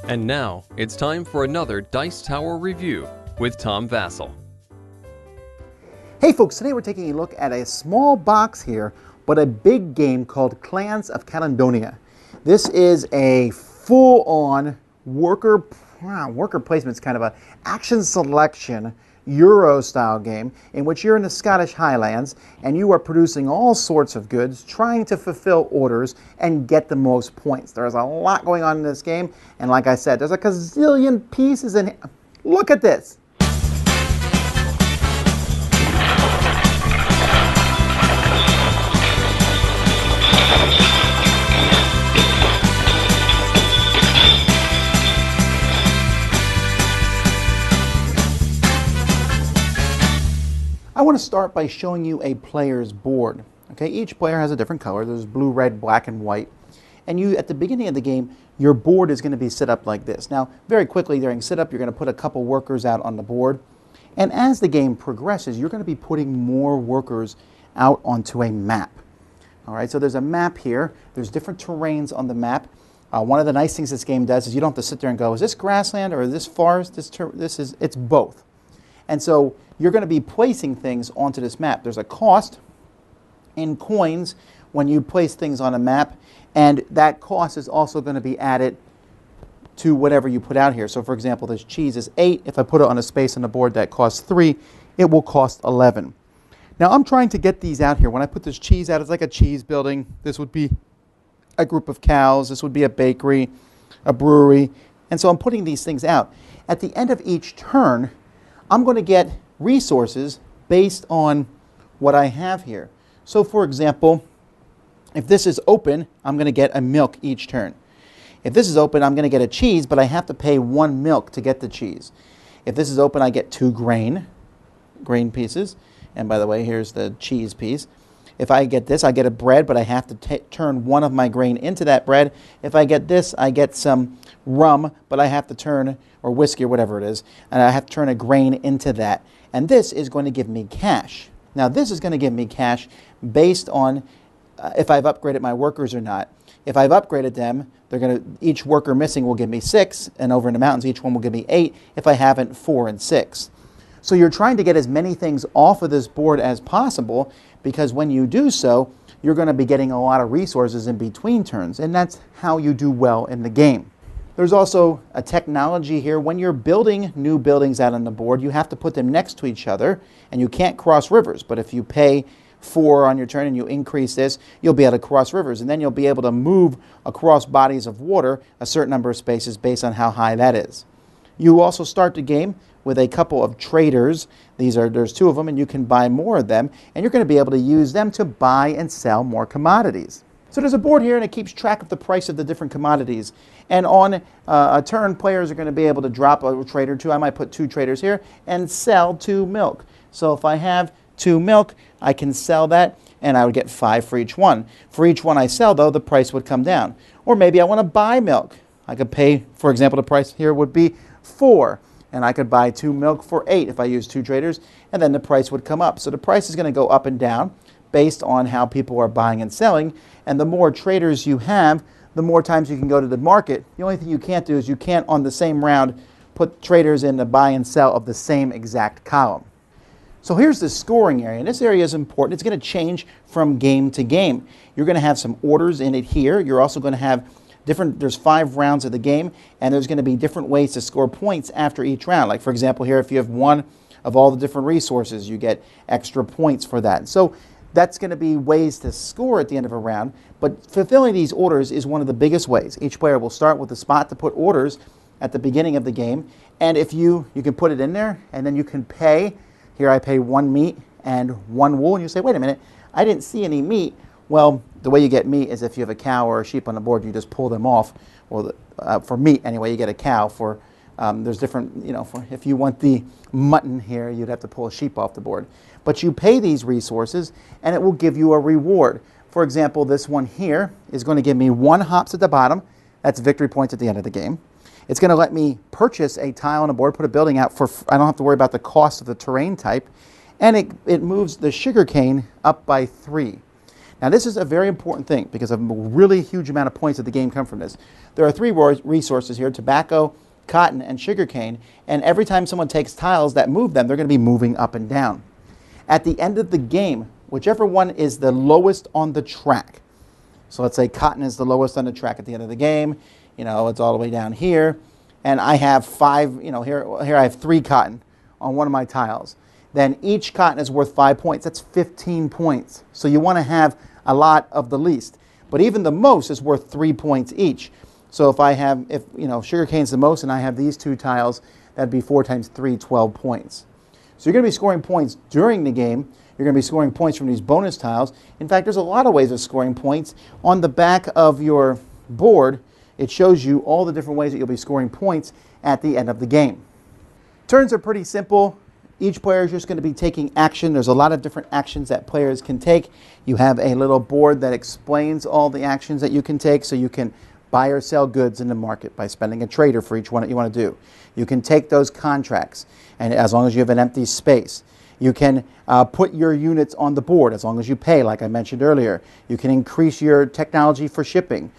And now, it's time for another Dice Tower review with Tom Wässel. Hey folks, today we're taking a look at a small box here, but a big game called Clans of Caledonia. This is a full-on worker placement. It's kind of an action selection Euro-style game in which you're in the Scottish Highlands and you are producing all sorts of goods, trying to fulfill orders and get the most points. There's a lot going on in this game, and like I said, there's a gazillion pieces in here. Look at this. I want to start by showing you a player's board. Okay, each player has a different color. There's blue, red, black, and white. And you, at the beginning of the game, your board is going to be set up like this. Now, very quickly during setup, you're going to put a couple workers out on the board. And as the game progresses, you're going to be putting more workers out onto a map. All right, so there's a map here. There's different terrains on the map. One of the nice things this game does is you don't have to sit there and go, is this grassland or is this forest? It's both. And so you're going to be placing things onto this map. There's a cost in coins when you place things on a map, and that cost is also going to be added to whatever you put out here. So for example, this cheese is 8. If I put it on a space on the board that costs 3, it will cost 11. Now I'm trying to get these out here. When I put this cheese out, it's like a cheese building. This would be a group of cows. This would be a bakery, a brewery. And so I'm putting these things out. At the end of each turn, I'm going to get resources based on what I have here. So for example, if this is open, I'm going to get a milk each turn. If this is open, I'm going to get a cheese, but I have to pay 1 milk to get the cheese. If this is open, I get 2 grain pieces. And by the way, here's the cheese piece. If I get this, I get a bread, but I have to turn one of my grain into that bread. If I get this, I get some rum, but I have to turn, or whiskey or whatever it is, and I have to turn a grain into that. And this is going to give me cash. Now this is going to give me cash based on if I've upgraded my workers or not. If I've upgraded them, each worker missing will give me 6, and over in the mountains each one will give me 8. If I haven't, 4 and 6. So you're trying to get as many things off of this board as possible, because when you do so, you're going to be getting a lot of resources in between turns, and that's how you do well in the game. There's also a technology here. When you're building new buildings out on the board, you have to put them next to each other, and you can't cross rivers. But if you pay 4 on your turn and you increase this, you'll be able to cross rivers, and then you'll be able to move across bodies of water a certain number of spaces based on how high that is. You also start the game with a couple of traders. There's 2 of them, and you can buy more of them, and you're going to be able to use them to buy and sell more commodities. So there's a board here, and it keeps track of the price of the different commodities. And on a turn, players are going to be able to drop a trade or 2. I might put 2 traders here and sell 2 milk. So if I have 2 milk, I can sell that, and I would get 5 for each one. For each one I sell, though, the price would come down. Or maybe I want to buy milk. I could pay, for example, the price here would be 4. And I could buy 2 milk for 8 if I use 2 traders, and then the price would come up. So the price is going to go up and down based on how people are buying and selling. And the more traders you have, the more times you can go to the market. The only thing you can't do is you can't, on the same round, put traders in the buy and sell of the same exact column. So here's the scoring area, and this area is important. It's going to change from game to game. You're going to have some orders in it here. You're also going to have there's 5 rounds of the game, and there's going to be different ways to score points after each round. Like for example here, if you have 1 of all the different resources, you get extra points for that. So that's going to be ways to score at the end of a round, but fulfilling these orders is one of the biggest ways. Each player will start with a spot to put orders at the beginning of the game, and if you can put it in there, and then you can pay. Here I pay 1 meat and 1 wool, and you say, wait a minute, I didn't see any meat. Well, the way you get meat is if you have a cow or a sheep on the board, you just pull them off. Or for meat, anyway, you get a cow. For there's different, for if you want the mutton here, you'd have to pull a sheep off the board. But you pay these resources, and it will give you a reward. For example, this one here is going to give me 1 hops at the bottom. That's victory points at the end of the game. It's going to let me purchase a tile on the board, put a building out for, I don't have to worry about the cost of the terrain type, and it moves the sugar cane up by 3. Now this is a very important thing because a really huge amount of points of the game come from this. There are three resources here: tobacco, cotton, and sugarcane. And every time someone takes tiles that move them, they're going to be moving up and down. At the end of the game, whichever one is the lowest on the track. So let's say cotton is the lowest on the track at the end of the game. You know, it's all the way down here. And I have five, you know, here I have 3 cotton on one of my tiles. Then each cotton is worth 5 points. That's 15 points. So you want to have a lot of the least. But even the most is worth 3 points each. So if you know, sugarcane's the most and I have these 2 tiles, that'd be 4 times 3, 12 points. So you're going to be scoring points during the game. You're going to be scoring points from these bonus tiles. In fact, there's a lot of ways of scoring points. On the back of your board, it shows you all the different ways that you'll be scoring points at the end of the game. Turns are pretty simple. Each player is just going to be taking action. There's a lot of different actions that players can take. You have a little board that explains all the actions that you can take, so you can buy or sell goods in the market by spending a trader for each one that you want to do. You can take those contracts, and as long as you have an empty space. You can put your units on the board as long as you pay, like I mentioned earlier. You can increase your technology for shipping.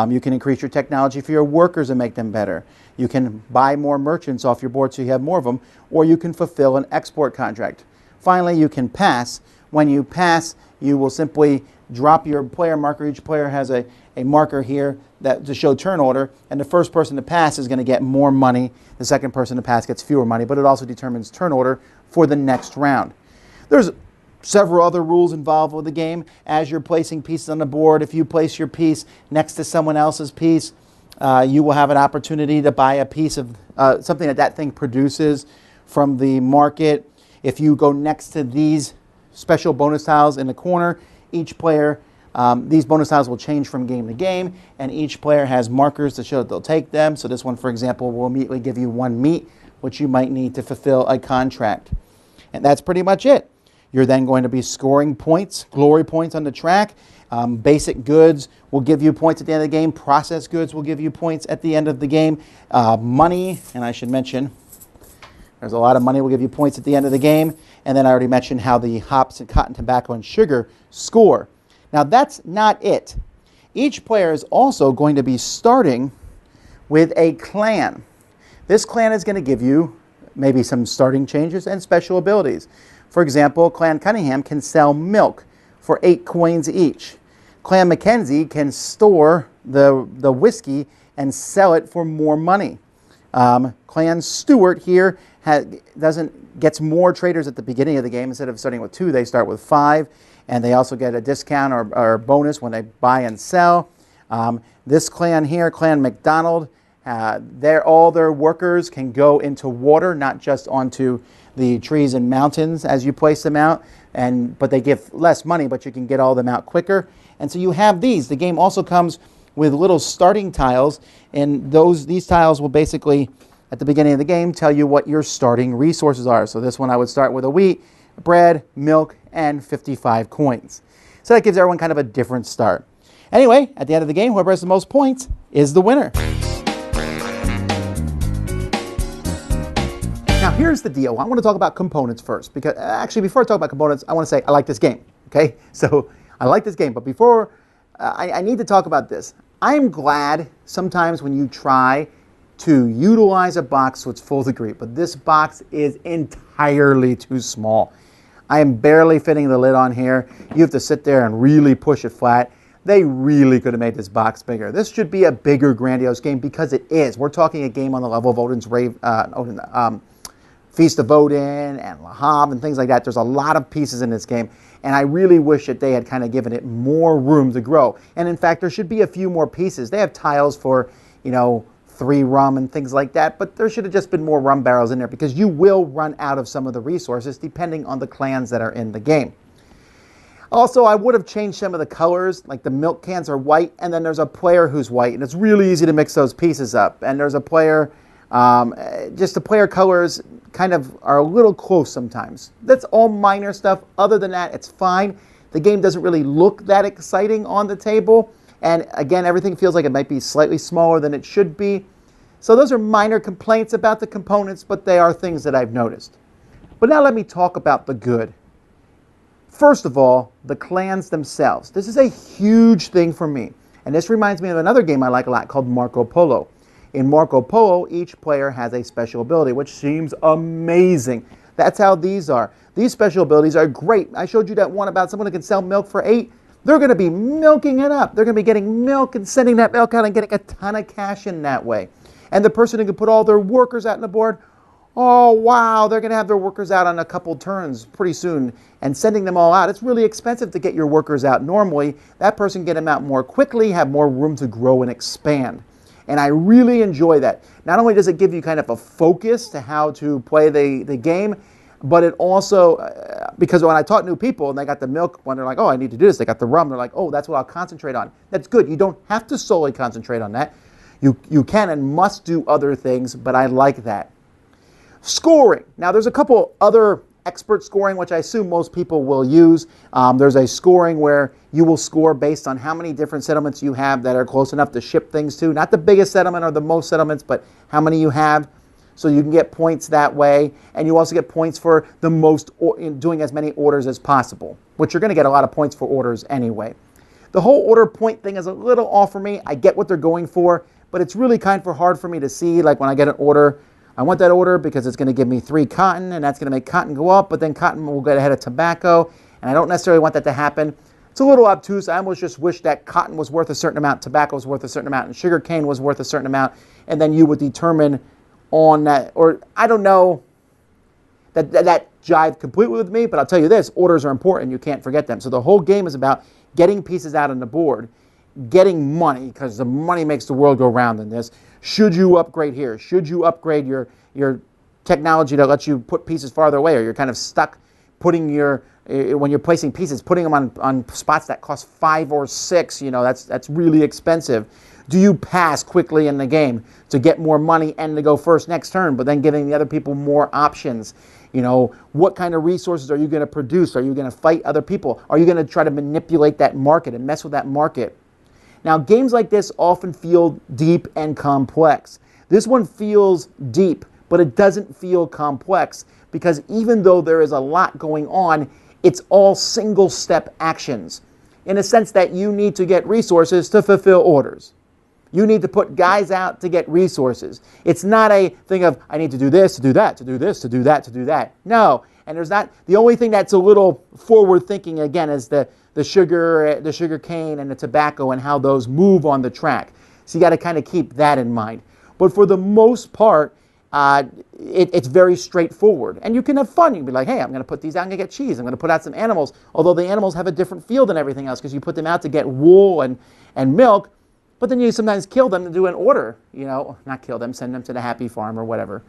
You can increase your technology for your workers and make them better. You can buy more merchants off your board so you have more of them, or you can fulfill an export contract. Finally, you can pass. When you pass, you will simply drop your player marker. Each player has a marker here to show turn order, and the first person to pass is going to get more money. The second person to pass gets fewer money, but it also determines turn order for the next round. There's several other rules involved with the game. As you're placing pieces on the board, if you place your piece next to someone else's piece, you will have an opportunity to buy a piece of something that thing produces from the market. If you go next to these special bonus tiles in the corner, each player, these bonus tiles will change from game to game, and each player has markers to show that they'll take them. So this one, for example, will immediately give you 1 meat, which you might need to fulfill a contract. And that's pretty much it. You're then going to be scoring points, glory points on the track. Basic goods will give you points at the end of the game. Processed goods will give you points at the end of the game. Money, and I should mention, there's a lot of money will give you points at the end of the game. And then I already mentioned how the hops and cotton, tobacco, and sugar score. Now that's not it. Each player is also going to be starting with a clan. This clan is going to give you maybe some starting changes and special abilities. For example, Clan Cunningham can sell milk for 8 coins each. Clan Mackenzie can store the whiskey and sell it for more money. Clan Stewart here gets more traders at the beginning of the game. Instead of starting with 2, they start with 5, and they also get a discount or bonus when they buy and sell. This clan here, Clan McDonald, all their workers can go into water, not just onto the trees and mountains as you place them out, but they give less money, but you can get all of them out quicker. And so you have these. The game also comes with little starting tiles, and these tiles will basically, at the beginning of the game, tell you what your starting resources are. So this one I would start with a wheat, bread, milk, and 55 coins. So that gives everyone kind of a different start. Anyway, at the end of the game, whoever has the most points is the winner. Now here's the deal. I want to talk about components first, because actually before I talk about components, I want to say I like this game. Okay, so I like this game, but before I need to talk about this. I'm glad sometimes when you try to utilize a box to its full degree, but this box is entirely too small. I am barely fitting the lid on here. You have to sit there and really push it flat. They really could have made this box bigger. This should be a bigger, grandiose game, because it is. We're talking a game on the level of Feast of Odin and Le Havre and things like that. There's a lot of pieces in this game, and I really wish that they had kind of given it more room to grow. And in fact, there should be a few more pieces. They have tiles for, 3 rum and things like that, but there should have just been more rum barrels in there, because you will run out of some of the resources depending on the clans that are in the game. Also, I would have changed some of the colors, like the milk cans are white, and then there's a player who's white, and it's really easy to mix those pieces up. And there's a player, just the player colors kind of are a little close sometimes. That's all minor stuff. Other than that, it's fine. The game doesn't really look that exciting on the table. And again, everything feels like it might be slightly smaller than it should be. So those are minor complaints about the components, but they are things that I've noticed. But now let me talk about the good. First of all, the clans themselves. This is a huge thing for me. And this reminds me of another game I like a lot called Marco Polo. In Marco Polo, each player has a special ability, which seems amazing. That's how these are. These special abilities are great. I showed you that one about someone who can sell milk for 8. They're going to be milking it up. They're going to be getting milk and sending that milk out and getting a ton of cash in that way. And the person who can put all their workers out on the board, oh wow, they're going to have their workers out on a couple turns pretty soon and sending them all out. It's really expensive to get your workers out normally. That person can get them out more quickly, have more room to grow and expand. And I really enjoy that. Not only does it give you kind of a focus to how to play the game, but it also, because when I taught new people and they got the milk, when they're like, oh, I need to do this, they got the rum, they're like, oh, that's what I'll concentrate on. That's good. You don't have to solely concentrate on that. You can and must do other things, but I like that. Scoring. Now, there's a couple other expert scoring, which I assume most people will use. There's a scoring where you will score based on how many different settlements you have that are close enough to ship things to. Not the biggest settlement or the most settlements, but how many you have. So you can get points that way. And you also get points for the most, doing as many orders as possible, which you're going to get a lot of points for orders anyway. The whole order point thing is a little off for me. I get what they're going for, but it's really kind of hard for me to see. Like when I get an order, I want that order because it's going to give me 3 cotton, and that's going to make cotton go up, but then cotton will get ahead of tobacco, and I don't necessarily want that to happen. It's a little obtuse. I almost just wish that cotton was worth a certain amount, tobacco was worth a certain amount, and sugar cane was worth a certain amount, and then you would determine on that, or I don't know, that jived completely with me, but I'll tell you this, orders are important. You can't forget them. So the whole game is about getting pieces out on the board, getting money, because the money makes the world go round in this. Should you upgrade here? Should you upgrade your technology that lets you put pieces farther away, or you're kind of stuck putting when you're placing pieces, putting them on spots that cost 5 or 6, that's really expensive. Do you pass quickly in the game to get more money and to go first next turn, but then giving the other people more options? What kind of resources are you going to produce? Are you going to fight other people? Are you going to try to manipulate that market and mess with that market? Now, games like this often feel deep and complex. This one feels deep, but it doesn't feel complex because even though there is a lot going on, it's all single-step actions in a sense that you need to get resources to fulfill orders. You need to put guys out to get resources. It's not a thing of, I need to do this, to do that, to do this, to do that, to do that. No, and there's not, the only thing that's a little forward-thinking, again, is the sugar cane and the tobacco and how those move on the track. So you got to kind of keep that in mind. But for the most part, it's very straightforward. And you can have fun. You can be like, hey, I'm going to put these out and get cheese. I'm going to put out some animals. Although the animals have a different feel than everything else because you put them out to get wool and milk. But then you sometimes kill them to do an order. Not kill them, send them to the happy farm or whatever.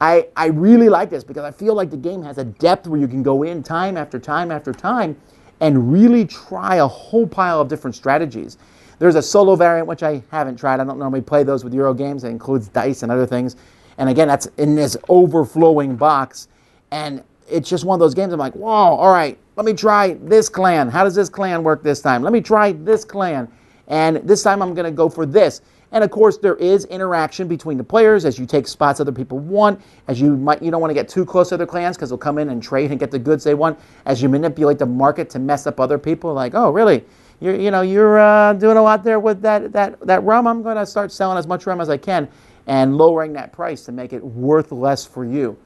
I really like this because I feel like the game has a depth where you can go in time after time after time and really try a whole pile of different strategies. There's a solo variant, which I haven't tried. I don't normally play those with Euro games. It includes dice and other things. And again, that's in this overflowing box. And it's just one of those games I'm like, whoa, all right, let me try this clan. How does this clan work this time? Let me try this clan. And this time I'm going to go for this. And of course, there is interaction between the players as you take spots other people want. As you don't want to get too close to other clans because they'll come in and trade and get the goods they want. As you manipulate the market to mess up other people, like, oh, really? You're doing a lot there with that rum. I'm going to start selling as much rum as I can and lowering that price to make it worth less for you.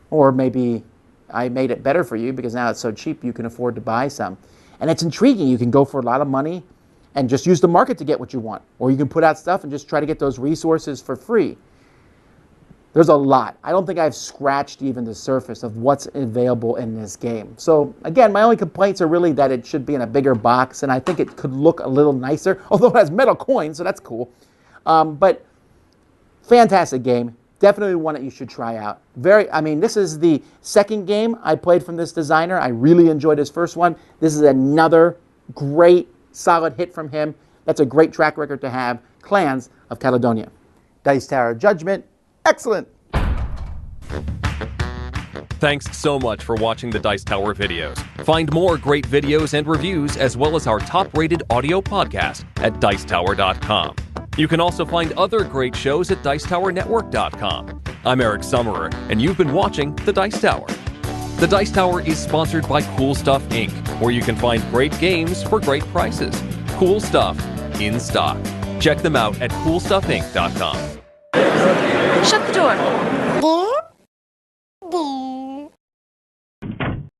Or maybe I made it better for you because now it's so cheap you can afford to buy some. And it's intriguing. You can go for a lot of money and just use the market to get what you want. Or you can put out stuff and just try to get those resources for free. There's a lot. I don't think I've scratched even the surface of what's available in this game. So again, my only complaints are really that it should be in a bigger box, and I think it could look a little nicer, although it has metal coins, so that's cool. But fantastic game. Definitely one that you should try out. This is the second game I played from this designer. I really enjoyed his first one. This is another great solid hit from him. That's a great track record to have. Clans of Caledonia. Dice Tower Judgment. Excellent. Thanks so much for watching the Dice Tower videos. Find more great videos and reviews as well as our top-rated audio podcast at Dicetower.com. You can also find other great shows at Dicetowernetwork.com. I'm Eric Summerer, and you've been watching The Dice Tower. The Dice Tower is sponsored by Cool Stuff Inc., where you can find great games for great prices. Cool Stuff, in stock. Check them out at coolstuffinc.com. Shut the door.